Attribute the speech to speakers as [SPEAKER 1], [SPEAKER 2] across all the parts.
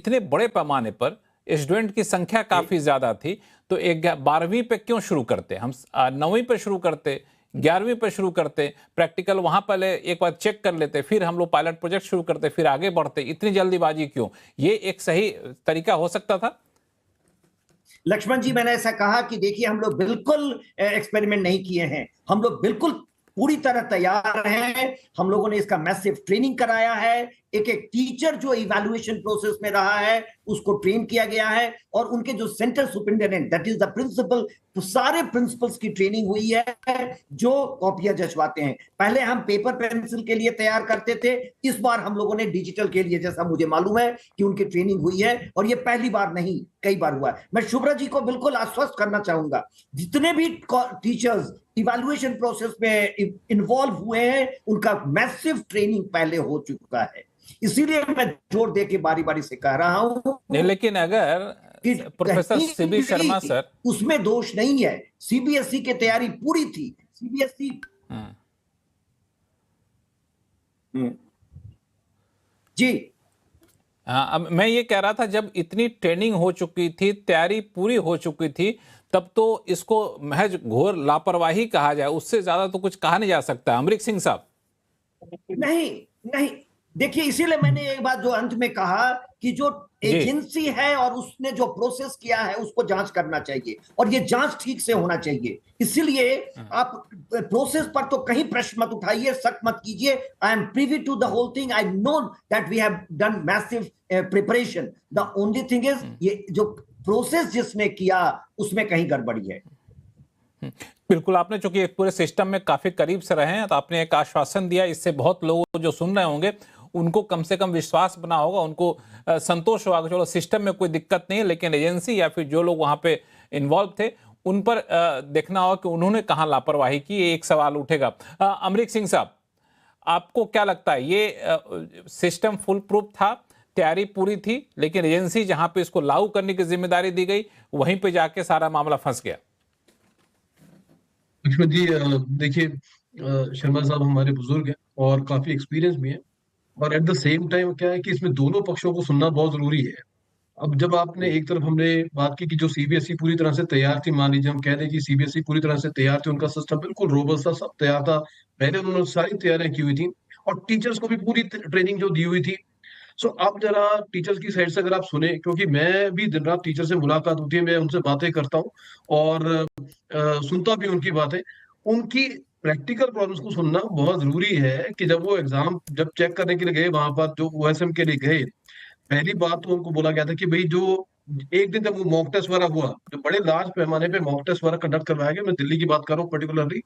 [SPEAKER 1] इतने बड़े पैमाने पर स्टूडेंट की संख्या काफी ज्यादा थी, तो एक 12वीं पे क्यों शुरू करते? हम 9वीं पे शुरू करते, 11वीं पे शुरू करते, प्रैक्टिकल वहां पहले एक बार चेक कर लेते, फिर हम लोग पायलट प्रोजेक्ट शुरू करते, फिर आगे बढ़ते। इतनी जल्दीबाजी क्यों? ये एक सही तरीका हो सकता था?
[SPEAKER 2] लक्ष्मण जी, मैंने ऐसा कहा कि देखिए, हम लोग बिल्कुल एक्सपेरिमेंट नहीं किए हैं, हम लोग बिल्कुल पूरी तरह तैयार हैं। हम लोगों ने इसका मैसिव ट्रेनिंग कराया है। एक एक टीचर जो इवैल्यूएशन प्रोसेस में रहा है उसको ट्रेन किया गया है, और उनके जो centre superintendent, that is the principal, तो सारे प्रिंसिपल्स की ट्रेनिंग हुई है जो कॉपियां जचवाते हैं। पहले हम पेपर पेंसिल के लिए तैयार करते थे, इस बार हम लोगों ने डिजिटल के लिए, जैसा मुझे मालूम है कि उनकी ट्रेनिंग हुई है, और ये पहली बार नहीं, कई बार हुआ है। मैं शुभ्रा जी को बिल्कुल आश्वस्त करना चाहूंगा, जितने भी टीचर्स इवैल्यूएशन प्रोसेस में इन्वॉल्व हुए हैं उनका मैसिव ट्रेनिंग पहले हो चुका है। इसीलिए मैं जोर दे के बारी बारी से कह रहा हूं
[SPEAKER 1] नहीं, लेकिन अगर प्रोफेसर सीबी शर्मा सर,
[SPEAKER 2] उसमें दोष नहीं है। सीबीएसई की तैयारी पूरी थी। सीबीएसई जी,
[SPEAKER 1] हाँ, अब मैं ये कह रहा था, जब इतनी ट्रेनिंग हो चुकी थी, तैयारी पूरी हो चुकी थी, तब तो इसको महज घोर लापरवाही कहा जाए, उससे ज्यादा तो कुछ कहा नहीं जा सकता। अमरीक सिंह साहब।
[SPEAKER 2] नहीं नहीं, देखिए, इसीलिए मैंने एक बात जो अंत में कहा कि जो एजेंसी है और उसने जो प्रोसेस किया है उसको जांच करना चाहिए, और ये जांच ठीक से होना चाहिए। इसलिए आप प्रोसेस पर तो कहीं प्रश्न मत उठाइए, शक मत कीजिए। I am privy to the whole thing, I know that we have done massive preparation. The only thing is, ये जो प्रोसेस जिसने किया उसमें कहीं गड़बड़ी है।
[SPEAKER 1] बिल्कुल, आपने चूंकि पूरे सिस्टम में काफी करीब से रहे हैं, तो आपने एक आश्वासन दिया, इससे बहुत लोग जो सुन रहे होंगे उनको कम से कम विश्वास बना होगा, उनको संतोष होगा कि चलो सिस्टम में कोई दिक्कत नहीं है, लेकिन एजेंसी या फिर जो लोग वहां पे इन्वॉल्व थे उन पर देखना होगा कि उन्होंने कहां लापरवाही की। एक सवाल उठेगा। अमरीक सिंह साहब, आपको क्या लगता है, ये सिस्टम फुल प्रूफ था, तैयारी पूरी थी, लेकिन एजेंसी जहां पे इसको लागू करने की जिम्मेदारी दी गई वहीं पे जाके सारा मामला फंस गया?
[SPEAKER 3] लक्ष्मण जी, देखिए, शर्मा साहब हमारे बुजुर्ग हैं और काफी एक्सपीरियंस भी हैं, और एट द सेम टाइम क्या है कि इसमें दोनों पक्षों को सुनना बहुत जरूरी है। अब जब आपने एक तरफ हमने बात की कि जो सीबीएसई पूरी तरह से तैयार थी, मान लीजिए हम कह दें कि सीबीएसई पूरी तरह से तैयार थी, उनका सिस्टम बिल्कुल रोबस्ट था, सब तैयार था, पहले उन्होंने सारी तैयारियां की हुई थी, और टीचर्स को भी पूरी ट्रेनिंग जो दी हुई थी। सो अब जरा टीचर्स की साइड से अगर आप सुने, क्योंकि मैं भी दिन रात टीचर से मुलाकात होती है, मैं उनसे बातें करता हूँ और सुनता भी उनकी बातें, उनकी प्रैक्टिकल प्रॉब्लम्स को सुनना बहुत जरूरी है। कि जब वो एग्जाम जब चेक करने के लिए गए वहां पर, जो ओएसएम के लिए गए, पहली बात तो उनको बोला गया था कि भाई, जो एक दिन जब वो मॉक टेस्ट वाला हुआ, जो बड़े लार्ज पैमाने पे मॉक टेस्ट वाला कंडक्ट करवाया गया, मैं दिल्ली की बात कर रहा हूँ पर्टिकुलरली,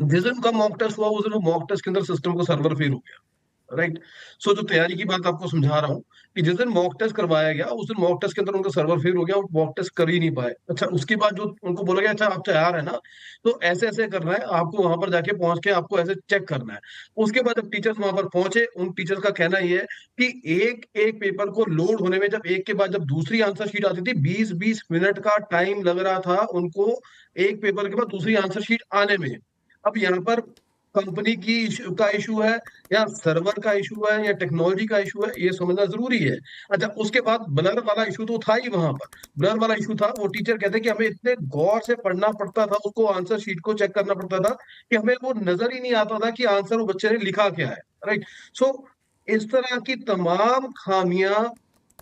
[SPEAKER 3] जिस दिन का मॉक टेस्ट हुआ उस दिन वो मॉक टेस्ट के अंदर सिस्टम का सर्वर फेल हो गया। राइट। सो जो तैयारी की बात आपको समझा रहा हूँ कि जिस दिन मॉक टेस्ट करवाया गया उस दिन मॉक टेस्ट के अंदर उनका सर्वर फेल हो गया, और मॉक टेस्ट कर ही नहीं पाए। अच्छा, उसके बाद जो उनको बोला गया, अच्छा आप तैयार है ना, तो ऐसे ऐसे करना है आपको, वहां पर जाके पहुंच के आपको ऐसे चेक करना है। उसके बाद जब टीचर्स वहां पर पहुंचे, उन टीचर्स का कहना ये है कि एक एक पेपर को लोड होने में, जब एक के बाद जब दूसरी आंसर शीट आती थी, 20-20 मिनट का टाइम लग रहा था उनको, एक पेपर के बाद दूसरी आंसर शीट आने में। अब यहाँ पर कंपनी की का इशू है, या सर्वर का इशू है, या टेक्नोलॉजी का इशू है, ये समझना जरूरी है। अच्छा, उसके बाद ब्लर वाला इशू तो था ही, वहां पर ब्लर वाला इशू था। वो टीचर कहते कि हमें इतने गौर से पढ़ना पड़ता था, उसको आंसर शीट को चेक करना पड़ता था कि हमें वो नजर ही नहीं आता था कि आंसर वो बच्चे ने लिखा क्या है। राइट। सो इस तरह की तमाम खामियां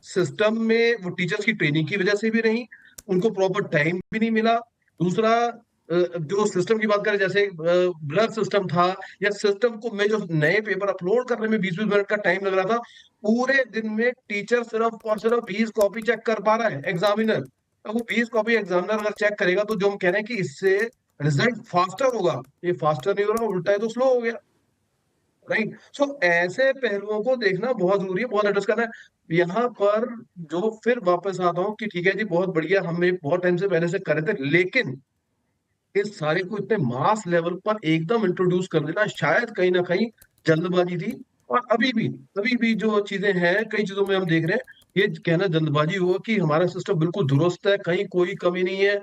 [SPEAKER 3] सिस्टम में वो टीचर्स की ट्रेनिंग की वजह से भी रही, उनको प्रॉपर टाइम भी नहीं मिला। दूसरा, जो सिस्टम की बात करें, जैसे ब्लर सिस्टम था, या सिस्टम को में जो नए पेपर अपलोड करने में 20-20 मिनट का टाइम लग रहा था, पूरे दिन में टीचर सिर्फ और सिर्फ 20 कॉपी चेक कर पा रहा है, एग्जामिनर। अब वो 20 कॉपी एग्जामिनर अगर चेक करेगा तो जो हम कह रहे हैं कि इससे रिजल्ट फास्टर होगा, ये फास्टर नहीं हो रहा, उल्टा है तो स्लो हो गया। राइट। सो ऐसे पहलुओं को देखना बहुत जरूरी है, बहुत एड्रेस करना है। यहाँ पर जो फिर वापस आता हूँ कि ठीक है जी, बहुत बढ़िया, हमें बहुत टाइम से पहले से कर रहे थे, लेकिन इस सारे को इतने मास लेवल पर एकदम इंट्रोड्यूस कर देना शायद कहीं ना कहीं जल्दबाजी थी। और अभी भी जो चीजें हैं, कई चीजों में हम देख रहे हैं, ये कहना जल्दबाजी हुआ कि हमारा सिस्टम बिल्कुल दुरुस्त है, कहीं कोई कमी नहीं है।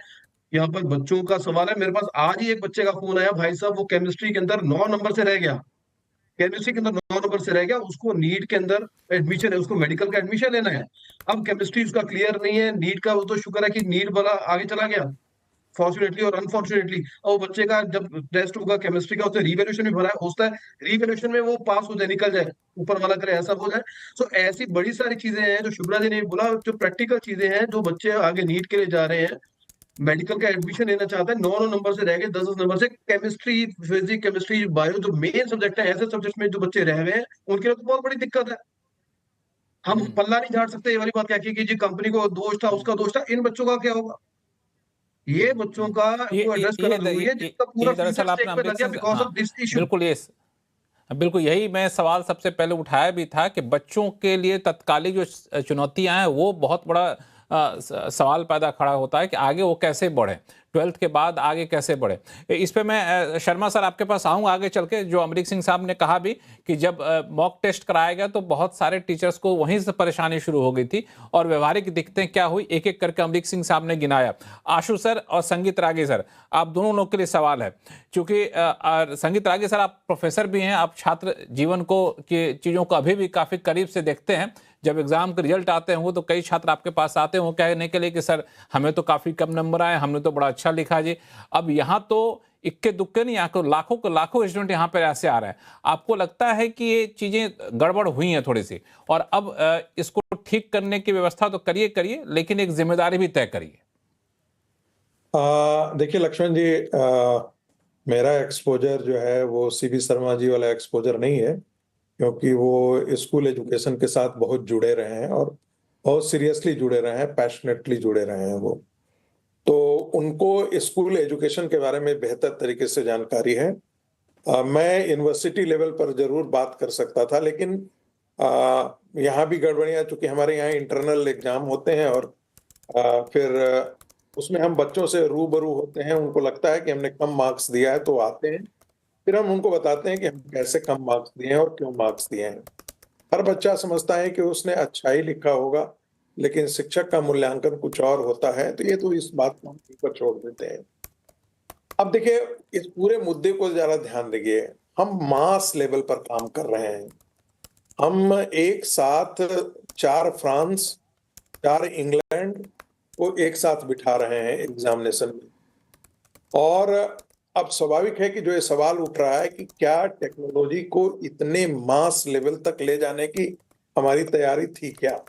[SPEAKER 3] यहाँ पर बच्चों का सवाल है, मेरे पास आज ही एक बच्चे का फोन आया, भाई साहब वो केमिस्ट्री के अंदर 9 नंबर से रह गया, केमिस्ट्री के अंदर 9 नंबर से रह गया, उसको नीट के अंदर एडमिशन है, उसको मेडिकल का एडमिशन लेना है। अब केमिस्ट्री उसका क्लियर नहीं है, नीट का वो तो शुक्र है कि नीट वाला आगे चला गया फॉर्चुनेटली और अनफॉर्चुनेटली। और वो बच्चे का जब टेस्ट होगा केमिस्ट्री का, उससे रीवैल्यूएशन भी भरा होता है, रीवैल्यूएशन में वो पास हो जाए, निकल जाए, ऊपर वाला करे ऐसा हो जाए। सो ऐसी बड़ी सारी चीजें हैं जो शुभ्रा जी ने बोला, जो प्रैक्टिकल चीजें हैं, जो बच्चे आगे नीट के लिए जा रहे हैं, मेडिकल का एडमिशन लेना चाहते हैं, 9 नंबर से रह गए, 10 नंबर से, केमिस्ट्री फिजिक्स केमिस्ट्री बायो जो मेन सब्जेक्ट है, ऐसे सब्जेक्ट में जो बच्चे रह गए हैं, उनके लिए तो बहुत बड़ी दिक्कत है। हम पल्ला नहीं झाड़ सकते ये वाली बात क्या कि जी कंपनी को दोष था, उसका दोष था। इन बच्चों का क्या होगा? ये बच्चों का को एड्रेस करना जरूरी है, जिसका पूरा फ्यूचर
[SPEAKER 1] दरअसल आपने
[SPEAKER 3] स्टेक पे लग
[SPEAKER 1] अमरीक
[SPEAKER 3] गया
[SPEAKER 1] सिंह,
[SPEAKER 3] बिकॉज ऑफ
[SPEAKER 1] हाँ
[SPEAKER 3] दिस इशू।
[SPEAKER 1] बिल्कुल ये बिल्कुल यही मैं सवाल सबसे पहले उठाया भी था कि बच्चों के लिए तत्कालिक जो चुनौतियां हैं वो बहुत बड़ा सवाल पैदा खड़ा होता है कि आगे वो कैसे बढ़े, 12th के बाद आगे कैसे बढ़े। इस पे मैं शर्मा सर आपके पास आऊँगा आगे चल के। जो अमरीक सिंह साहब ने कहा भी कि जब मॉक टेस्ट कराया गया तो बहुत सारे टीचर्स को वहीं से परेशानी शुरू हो गई थी और व्यवहारिक दिक्कतें क्या हुई, एक एक करके अमरीक सिंह साहब ने गिनाया। आशु सर और संगीत रागी सर, आप दोनों लोग के लिए सवाल है, क्योंकि संगीत रागी सर आप प्रोफेसर भी हैं, आप छात्र जीवन को की चीज़ों को अभी भी काफ़ी करीब से देखते हैं। जब एग्जाम के रिजल्ट आते हैं वो तो कई छात्र आपके पास आते हैं वो कहने के लिए कि सर हमें तो काफ़ी कम नंबर आए, हमने तो बड़ा अच्छा लिखा जी। अब यहाँ तो इक्के दुक्के नहीं, यहाँ तो लाखों के लाखों स्टूडेंट यहाँ पर ऐसे आ रहे हैं। आपको लगता है कि ये चीज़ें गड़बड़ हुई हैं थोड़ी सी, और अब इसको ठीक करने की व्यवस्था तो करिए करिए, लेकिन एक जिम्मेदारी भी तय करिए।
[SPEAKER 4] देखिए लक्ष्मण जी, मेरा एक्सपोजर जो है वो सीबी शर्मा जी वाला एक्सपोजर नहीं है, क्योंकि वो स्कूल एजुकेशन के साथ बहुत जुड़े रहे हैं और बहुत सीरियसली जुड़े रहे हैं, पैशनेटली जुड़े रहे हैं वो। तो उनको स्कूल एजुकेशन के बारे में बेहतर तरीके से जानकारी है। मैं यूनिवर्सिटी लेवल पर जरूर बात कर सकता था, लेकिन यहाँ भी गड़बड़ियाँ, चूंकि हमारे यहाँ इंटरनल एग्जाम होते हैं और फिर उसमें हम बच्चों से रूबरू होते हैं, उनको लगता है कि हमने कम मार्क्स दिया है तो आते हैं, फिर हम उनको बताते हैं कि हम कैसे कम मार्क्स दिए हैं और क्यों मार्क्स दिए हैं। हर बच्चा समझता है कि उसने अच्छा ही लिखा होगा, लेकिन शिक्षक का मूल्यांकन कुछ और होता है, तो ये तो इस बात को हम ऊपर छोड़ देते हैं। अब देखिए, इस पूरे मुद्दे को जरा ध्यान दीजिए। हम मास लेवल पर काम कर रहे हैं। हम एक साथ 4 फ्रांस, 4 इंग्लैंड को एक साथ बिठा रहे हैं एग्जामिनेशन में, और अब स्वाभाविक है कि जो ये सवाल उठ रहा है कि क्या टेक्नोलॉजी को इतने मास लेवल तक ले जाने की हमारी तैयारी थी क्या?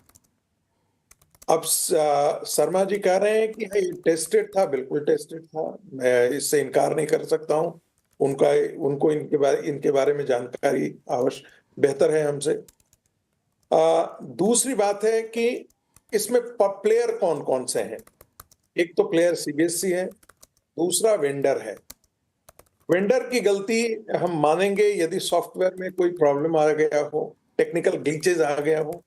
[SPEAKER 4] अब शर्मा जी कह रहे हैं कि ये टेस्टेड था, बिल्कुल टेस्टेड था, मैं इससे इनकार नहीं कर सकता हूं। उनको इनके बारे में जानकारी अवश्य बेहतर है हमसे। दूसरी बात है कि इसमें प्लेयर कौन कौन से हैं। एक तो प्लेयर सीबीएसई है, दूसरा वेंडर है। वेंडर की गलती हम मानेंगे यदि सॉफ्टवेयर में कोई प्रॉब्लम आ गया हो, टेक्निकल ग्लिचेस आ गया हो,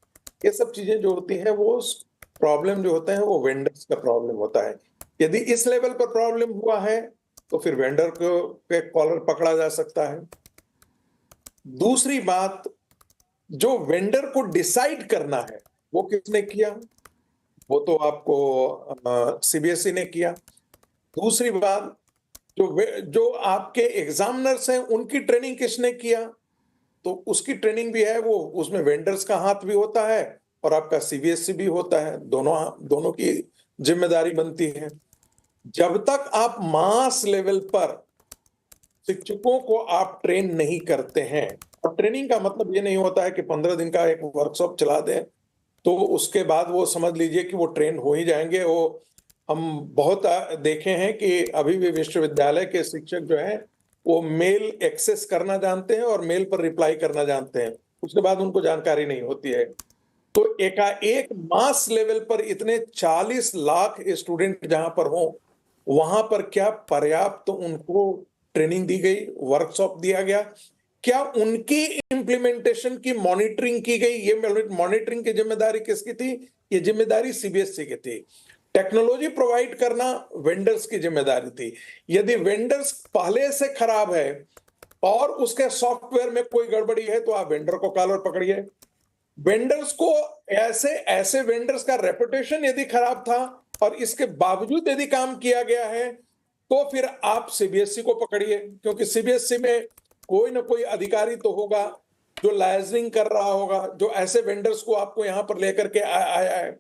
[SPEAKER 4] ये सब चीजें जो होती हैं वो प्रॉब्लम जो होते हैं वो वेंडर्स का प्रॉब्लम होता है। यदि इस लेवल पर प्रॉब्लम हुआ है तो फिर वेंडर को पे कॉलर पकड़ा जा सकता है। दूसरी बात, जो वेंडर को डिसाइड करना है वो किसने किया? वो तो आपको सीबीएसई ने किया। दूसरी बात, जो आपके एग्जामिनर्स हैं उनकी ट्रेनिंग किसने किया? तो उसकी ट्रेनिंग भी है, वो उसमें वेंडर्स का हाथ भी होता है और आपका सीबीएसई भी होता है, दोनों की जिम्मेदारी बनती है। जब तक आप मास लेवल पर शिक्षकों को आप ट्रेन नहीं करते हैं, और ट्रेनिंग का मतलब ये नहीं होता है कि 15 दिन का एक वर्कशॉप चला दें तो उसके बाद वो समझ लीजिए कि वो ट्रेन हो ही जाएंगे। वो हम बहुत देखे हैं कि अभी भी विश्वविद्यालय के शिक्षक जो हैं वो मेल एक्सेस करना जानते हैं और मेल पर रिप्लाई करना जानते हैं, उसके बाद उनको जानकारी नहीं होती है। तो एकाएक मास लेवल पर इतने 40 लाख स्टूडेंट जहां पर हों, वहां पर क्या पर्याप्त उनको ट्रेनिंग दी गई, वर्कशॉप दिया गया? क्या उनकी इंप्लीमेंटेशन की मॉनिटरिंग की गई? ये मॉनिटरिंग की जिम्मेदारी किसकी थी? ये जिम्मेदारी सीबीएसई की थी। टेक्नोलॉजी प्रोवाइड करना वेंडर्स की जिम्मेदारी थी। यदि वेंडर्स पहले से खराब है और उसके सॉफ्टवेयर में कोई गड़बड़ी है तो आप वेंडर को कॉलर पकड़िए। वेंडर्स को ऐसे वेंडर्स का रेपुटेशन यदि खराब था और इसके बावजूद यदि काम किया गया है तो फिर आप सीबीएसई को पकड़िए, क्योंकि सीबीएसई में कोई ना कोई अधिकारी तो होगा जो लाइजनिंग कर रहा होगा, जो ऐसे वेंडर्स को आपको यहां पर लेकर के आया है।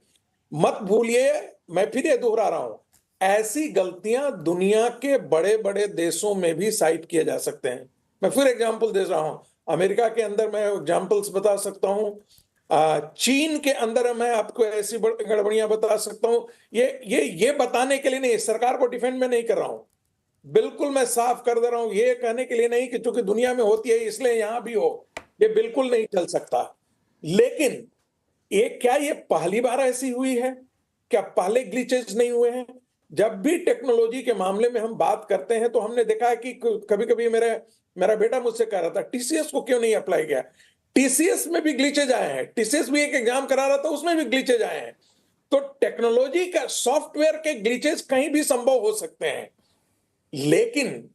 [SPEAKER 4] मत भूलिए, मैं फिर ये दोहरा रहा हूं, ऐसी गलतियां दुनिया के बड़े बड़े देशों में भी साइट किए जा सकते हैं। मैं फिर एग्जांपल दे रहा हूं, अमेरिका के अंदर मैं एग्जांपल्स बता सकता हूं, चीन के अंदर मैं आपको ऐसी गड़बड़ियां बता सकता हूं। ये बताने के लिए नहीं, सरकार को डिफेंड में नहीं कर रहा हूं, बिल्कुल मैं साफ कर दे रहा हूं, ये कहने के लिए नहीं कि चूंकि दुनिया में होती है इसलिए यहां भी हो, ये बिल्कुल नहीं चल सकता। लेकिन क्या ये पहली बार ऐसी हुई है? क्या पहले ग्लिचेज नहीं हुए हैं? जब भी टेक्नोलॉजी के मामले में हम बात करते हैं तो हमने देखा है कि कभी कभी मेरा बेटा मुझसे कह रहा था टीसीएस को क्यों नहीं अप्लाई किया। टीसीएस में भी ग्लिचेज आए हैं, टीसीएस भी एक एग्जाम करा रहा था, उसमें भी ग्लिचेज आए हैं। तो टेक्नोलॉजी का, सॉफ्टवेयर के ग्लिचेज कहीं भी संभव हो सकते हैं। लेकिन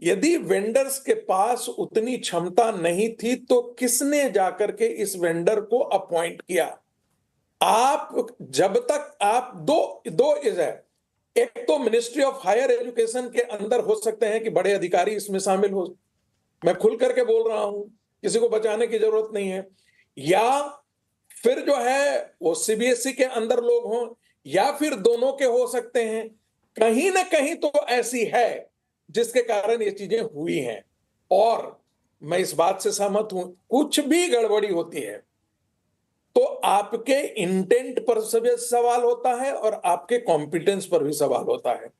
[SPEAKER 4] यदि वेंडर्स के पास उतनी क्षमता नहीं थी तो किसने जाकर के इस वेंडर को अपॉइंट किया? आप जब तक आप दो इज है, एक तो मिनिस्ट्री ऑफ हायर एजुकेशन के अंदर हो सकते हैं कि बड़े अधिकारी इसमें शामिल हो, मैं खुल करके बोल रहा हूं, किसी को बचाने की जरूरत नहीं है, या फिर जो है वो सीबीएसई के अंदर लोग हों, या फिर दोनों के हो सकते हैं। कहीं ना कहीं तो ऐसी है जिसके कारण ये चीजें हुई हैं। और मैं इस बात से सहमत हूं, कुछ भी गड़बड़ी होती है तो आपके इंटेंट पर भी सवाल होता है और आपके कॉम्पिटेंस पर भी सवाल होता है,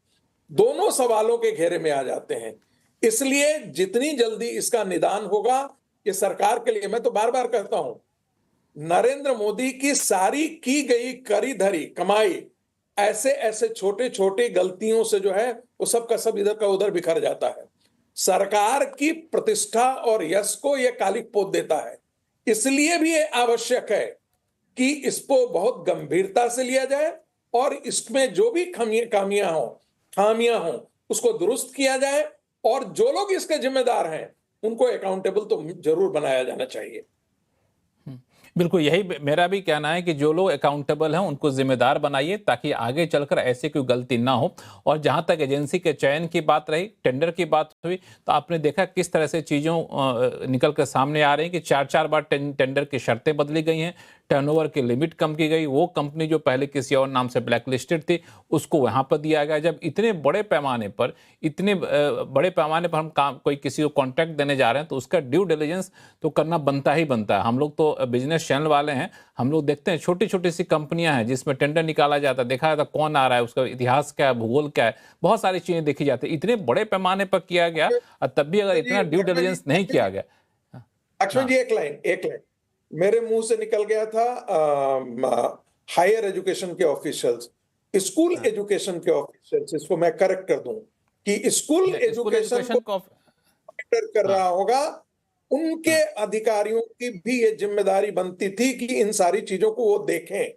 [SPEAKER 4] दोनों सवालों के घेरे में आ जाते हैं। इसलिए जितनी जल्दी इसका निदान होगा, ये सरकार के लिए, मैं तो बार बार कहता हूं, नरेंद्र मोदी की सारी की गई करी धरी कमाई ऐसे ऐसे छोटे छोटे गलतियों से जो है वो सब का सब इधर का उधर बिखर जाता है। सरकार की प्रतिष्ठा और यश को यह कालिक पोत देता है। इसलिए भी ये आवश्यक है कि इसको बहुत गंभीरता से लिया जाए और इसमें जो भी खामियां हो उसको दुरुस्त किया जाए, और जो लोग इसके जिम्मेदार हैं उनको अकाउंटेबल तो जरूर बनाया जाना चाहिए।
[SPEAKER 1] बिल्कुल, यही मेरा भी कहना है कि जो लोग अकाउंटेबल हैं उनको जिम्मेदार बनाइए ताकि आगे चलकर ऐसी कोई गलती ना हो। और जहां तक एजेंसी के चयन की बात रही, टेंडर की बात हुई, तो आपने देखा किस तरह से चीज़ों निकल कर सामने आ रही हैं कि 4-4 बार टेंडर की शर्तें बदली गई हैं, टर्नओवर की लिमिट कम की गई, वो कंपनी जो पहले किसी और नाम से ब्लैक लिस्टेड थी उसको वहाँ पर दिया गया। जब इतने बड़े पैमाने पर हम कोई किसी को कॉन्ट्रैक्ट देने जा रहे हैं तो उसका ड्यू डिलिजेंस तो करना बनता ही बनता है। हम लोग तो बिजनेस चैनल वाले हैं, हम लोग देखते हैं छोटी छोटी सी कंपनियां हैं जिसमें टेंडर निकाला जाता है, देखा जाता है कौन आ रहा है, उसका इतिहास क्या है, भूगोल क्या है, बहुत सारी चीजें देखी जाती है। इतने बड़े पैमाने पर किया गया और तब भी अगर इतना ड्यू डिलिजेंस नहीं किया गया।
[SPEAKER 4] लक्ष्मण जी, एक लाइन मेरे मुंह से निकल गया था, हायर एजुकेशन के ऑफिशियल्स, स्कूल एजुकेशन के ऑफिशियल्स, इसको मैं करेक्ट कर दूं कि स्कूल एजुकेशन को कर रहा होगा, उनके अधिकारियों की भी ये जिम्मेदारी बनती थी कि इन सारी चीजों को वो देखें।